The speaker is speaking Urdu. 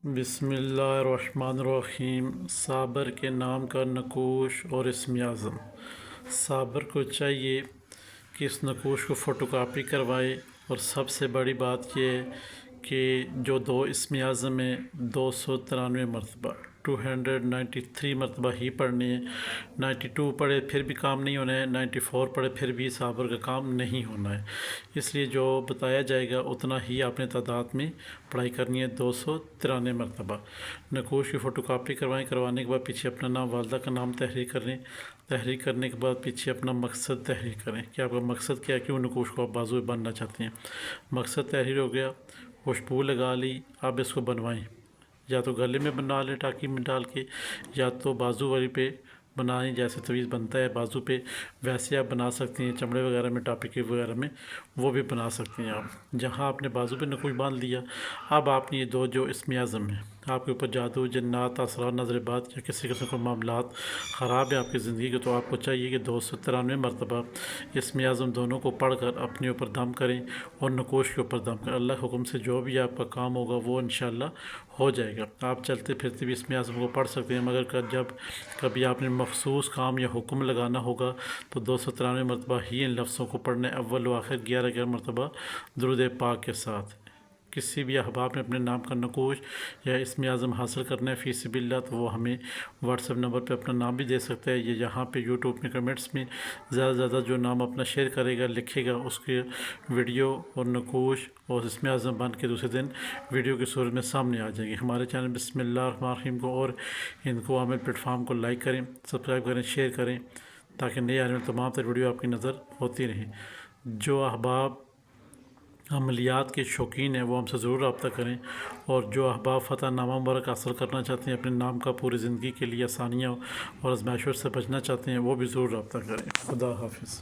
بسم اللہ الرحمن الرحیم۔ صابر کے نام کا نقوش اور اسم اعظم۔ صابر کو چاہیے کہ اس نقوش کو فوٹو کاپی کروائے، اور سب سے بڑی بات یہ ہے کہ جو دو اسم اعظم ہیں 293 مرتبہ 293 مرتبہ ہی پڑھنی ہے۔ 92 پڑھے پھر بھی کام نہیں ہونا ہے، 94 پڑھے پھر بھی صابر کا کام نہیں ہونا ہے۔ اس لیے جو بتایا جائے گا اتنا ہی آپ نے تعداد میں پڑھائی کرنی ہے، 293 مرتبہ۔ نقوش کی فوٹو کاپی کروانے کے بعد پیچھے اپنا نام، والدہ کا نام تحریر کریں۔ تحریر کرنے کے بعد پیچھے اپنا مقصد تحریر کریں کہ آپ کا مقصد کیا ہے، کیوں نقوش کو آپ بازو میں باندھنا چاہتے ہیں۔ مقصد تحریر ہو گیا، خوشبو لگا لی، اب اس کو بنوائیں، یا تو گلے میں بنا لیں ٹاکی میں ڈال کے، یا تو بازو والی پہ بنائیں جیسے تویز بنتا ہے بازو پہ، ویسے آپ بنا سکتے ہیں۔ چمڑے وغیرہ میں، ٹاپی وغیرہ میں وہ بھی بنا سکتے ہیں آپ۔ جہاں آپ نے بازو پہ نقوش باندھ لیا، اب آپ نے یہ دو جو اسم اعظم ہیں، آپ کے اوپر جادو، جنات، اثرات، نظر باد یا کسی قسم کے معاملات خراب ہے آپ کی زندگی کے، تو آپ کو چاہیے کہ 293 مرتبہ اسم اعظم دونوں کو پڑھ کر اپنے اوپر دم کریں اور نقوش کے اوپر دم کریں۔ اللہ کے حکم سے جو بھی آپ کا کام ہوگا وہ انشاءاللہ ہو جائے گا۔ آپ چلتے پھرتے بھی اسم اعظم کو پڑھ سکتے ہیں، مگر جب کبھی آپ نے مخصوص کام یا حکم لگانا ہوگا تو 293 مرتبہ ہی ان لفظوں کو پڑھنا ہے، اول و آخر 11 مرتبہ درود پاک کے ساتھ۔ کسی بھی احباب نے اپنے نام کا نقوش یا اسم اعظم حاصل کرنا ہے فی سبیل اللہ، تو وہ ہمیں واٹس ایپ نمبر پہ اپنا نام بھی دے سکتا ہے، یا یہاں پہ یوٹیوب میں کمنٹس میں زیادہ سے زیادہ جو نام اپنا شیئر کرے گا، لکھے گا، اس کے ویڈیو اور نقوش اور اسم اعظم بن کے دوسرے دن ویڈیو کی صورت میں سامنے آ جائیں گے۔ ہمارے چینل بسم اللہ الرحمن الرحیم کو اور ہند کو عامل پلیٹ فارم کو لائک کریں، سبسکرائب کریں، شیئر کریں، تاکہ نئے آنے والے تمام تر ویڈیو آپ کی نظر ہوتی رہیں۔ جو احباب عملیات کے شوقین ہیں وہ ہم سے ضرور رابطہ کریں، اور جو احباب فتح نامہ مبارک حاصل کرنا چاہتے ہیں، اپنے نام کا پوری زندگی کے لیے آسانیاں اور آزمائشوں سے بچنا چاہتے ہیں، وہ بھی ضرور رابطہ کریں۔ خدا حافظ۔